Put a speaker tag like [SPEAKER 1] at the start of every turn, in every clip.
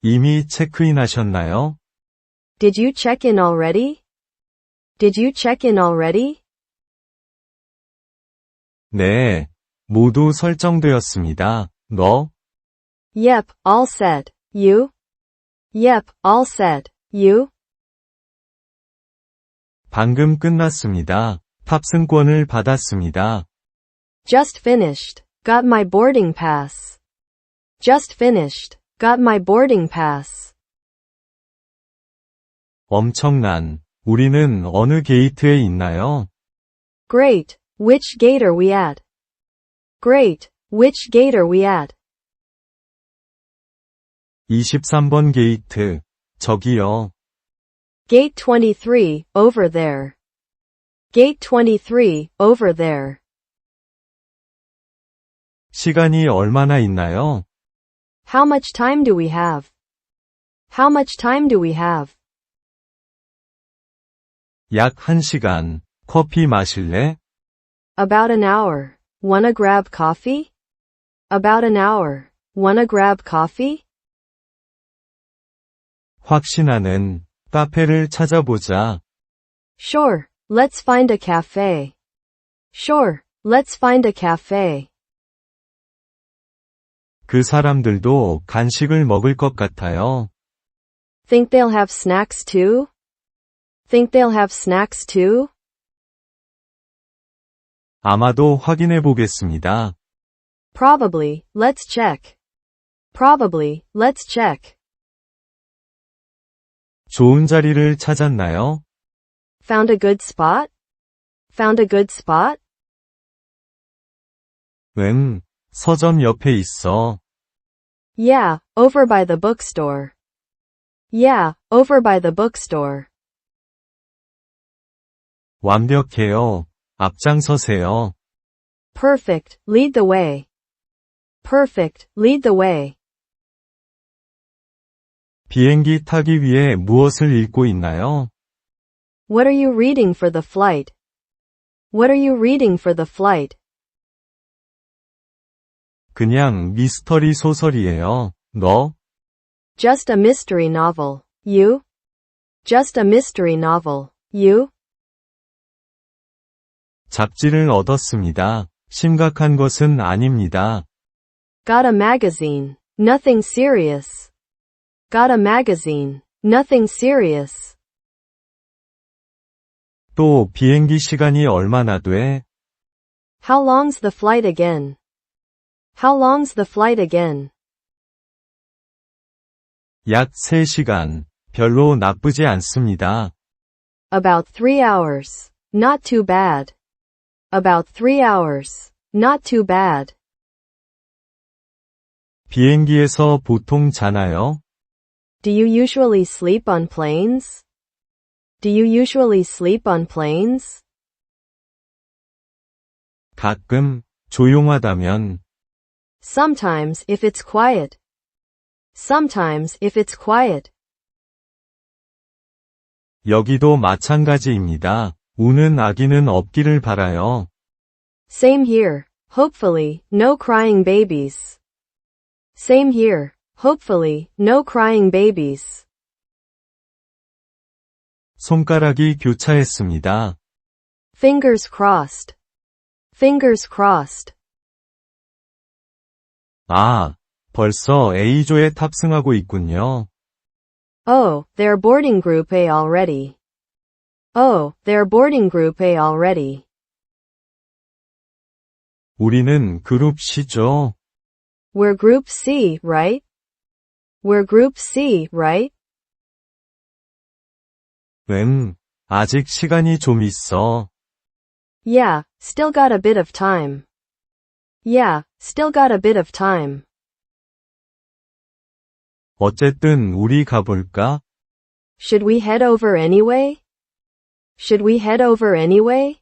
[SPEAKER 1] 이미 체크인 하셨나요?
[SPEAKER 2] Did you check in already? Did you check in already?
[SPEAKER 1] 네, 모두 설정되었습니다. 너?
[SPEAKER 2] Yep, all set. You? Yep, all set. You?
[SPEAKER 1] 방금 끝났습니다. 탑승권을 받았습니다.
[SPEAKER 2] Just finished. Got my boarding pass. Just finished. Got my boarding pass.
[SPEAKER 1] 엄청난. 우리는 어느 게이트에 있나요?
[SPEAKER 2] Great. Which gate are we at? Great. Which gate are we at?
[SPEAKER 1] 23번 게이트. 저기요.
[SPEAKER 2] Gate 23, over there. Gate 23, over there.
[SPEAKER 1] 시간이 얼마나 있나요?
[SPEAKER 2] How much time do we have? How much time do we have?
[SPEAKER 1] 약 1시간. 커피 마실래?
[SPEAKER 2] About an hour. Wanna grab coffee? About an hour. Wanna grab coffee?
[SPEAKER 1] 확신하는. 카페를 찾아보자.
[SPEAKER 2] Sure, let's find a cafe. Sure, let's find a cafe.
[SPEAKER 1] 그 사람들도 간식을 먹을 것 같아요.
[SPEAKER 2] Think they'll have snacks too? Think they'll have snacks too?
[SPEAKER 1] 아마도 확인해 보겠습니다.
[SPEAKER 2] Probably, let's check. Probably, let's check.
[SPEAKER 1] 좋은 자리를 찾았나요?
[SPEAKER 2] Found a good spot? Found a good spot?
[SPEAKER 1] 응, 서점 옆에 있어.
[SPEAKER 2] Yeah, over by the bookstore. Yeah, over by the bookstore.
[SPEAKER 1] 완벽해요. 앞장서세요.
[SPEAKER 2] Perfect, lead the way. Perfect, lead the way.
[SPEAKER 1] 비행기 타기 위해 무엇을 읽고 있나요?
[SPEAKER 2] What are you reading for the flight? What are you reading for the flight?
[SPEAKER 1] 그냥 미스터리 소설이에요. 너?
[SPEAKER 2] Just a mystery novel. You? Just a mystery novel. You?
[SPEAKER 1] 잡지를 얻었습니다. 심각한 것은 아닙니다.
[SPEAKER 2] Got a magazine. Nothing serious. Got a magazine. Nothing serious.
[SPEAKER 1] 또 비행기 시간이 얼마나 돼?
[SPEAKER 2] How long's the flight again? How long's the flight again?
[SPEAKER 1] 약 3시간. 별로 나쁘지 않습니다.
[SPEAKER 2] About 3 hours. Not too bad. About 3 hours. Not too bad.
[SPEAKER 1] 비행기에서 보통 자나요?
[SPEAKER 2] Do you usually sleep on planes? Do you usually sleep on planes?
[SPEAKER 1] 가끔, 조용하다면,
[SPEAKER 2] Sometimes if it's quiet. Sometimes if it's quiet.
[SPEAKER 1] 여기도 마찬가지입니다. 우는 아기는 없기를 바라요.
[SPEAKER 2] Same here. Hopefully, no crying babies. Same here. Hopefully, no crying babies.
[SPEAKER 1] 손가락이 교차했습니다.
[SPEAKER 2] Fingers crossed. Fingers crossed.
[SPEAKER 1] 아, 벌써 A조에 탑승하고 있군요.
[SPEAKER 2] Oh, they're boarding group A already. Oh, they're boarding group A already.
[SPEAKER 1] 우리는 그룹 C죠.
[SPEAKER 2] We're group C, right? We're group C, right?
[SPEAKER 1] 응, 아직 시간이 좀 있어.
[SPEAKER 2] Yeah, still got a bit of time. Yeah, still got a bit of time.
[SPEAKER 1] 어쨌든 우리 가볼까?
[SPEAKER 2] Should we head over anyway? Should we head over anyway?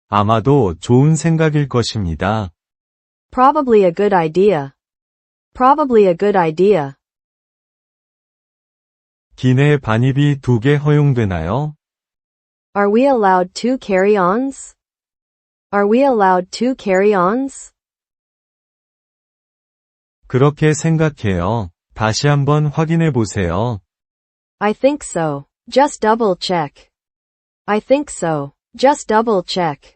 [SPEAKER 1] 아마도 좋은 생각일 것입니다.
[SPEAKER 2] Probably a good idea. Probably a good idea.
[SPEAKER 1] 기내 반입이 2개 허용되나요?
[SPEAKER 2] Are we allowed 2 carry-ons? Are we allowed 2 carry-ons?
[SPEAKER 1] 그렇게 생각해요. 다시 한번 확인해 보세요.
[SPEAKER 2] I think so. Just double check. I think so. Just double check.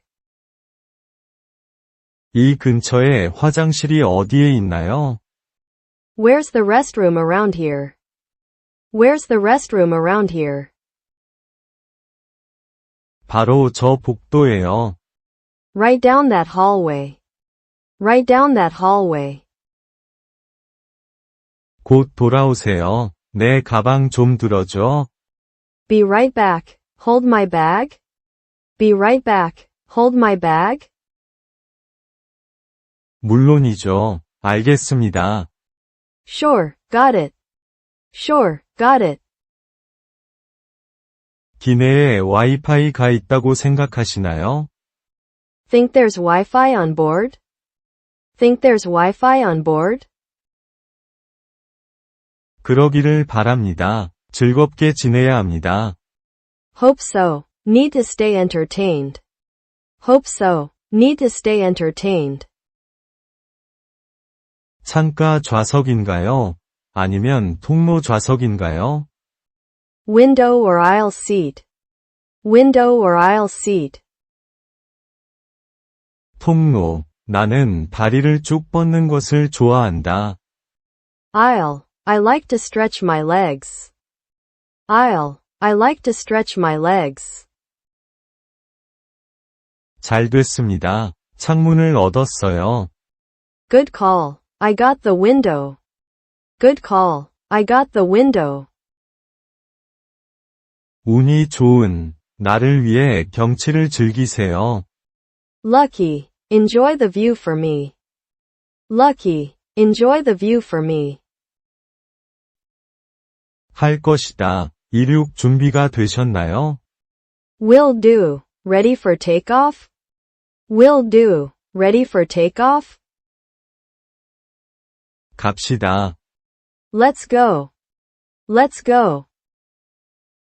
[SPEAKER 1] 이 근처에 화장실이 어디에 있나요?
[SPEAKER 2] Where's the restroom around here? Where's the restroom around here?
[SPEAKER 1] 바로 저 복도예요.
[SPEAKER 2] Right down that hallway. Right down that hallway.
[SPEAKER 1] 곧 돌아오세요. 내 가방 좀 들어줘.
[SPEAKER 2] Be right back. Hold my bag. Be right back. Hold my bag.
[SPEAKER 1] 물론이죠. 알겠습니다.
[SPEAKER 2] Sure, got it. Sure, got it.
[SPEAKER 1] 기내에 와이파이가 있다고 생각하시나요?
[SPEAKER 2] Think there's Wi-Fi on board? Think there's Wi-Fi on board?
[SPEAKER 1] 그러기를 바랍니다. 즐겁게 지내야 합니다.
[SPEAKER 2] Hope so. Need to stay entertained. Hope so. Need to stay entertained.
[SPEAKER 1] 창가 좌석인가요? 아니면 통로 좌석인가요?
[SPEAKER 2] Window or aisle seat. Window or aisle seat.
[SPEAKER 1] 통로. 나는 다리를 쭉 뻗는 것을 좋아한다.
[SPEAKER 2] Aisle. I like to stretch my legs. Aisle. I like to stretch my legs.
[SPEAKER 1] 잘 됐습니다. 창문을 얻었어요.
[SPEAKER 2] Good call. I got the window. Good call. I got the window.
[SPEAKER 1] 운이 좋은. 나를 위해 경치를 즐기세요.
[SPEAKER 2] Lucky. Enjoy the view for me. Lucky. Enjoy the view for me.
[SPEAKER 1] 할 것이다. 이륙 준비가 되셨나요?
[SPEAKER 2] Will do. Ready for takeoff? Will do. Ready for takeoff?
[SPEAKER 1] 갑시다.
[SPEAKER 2] Let's go. Let's go.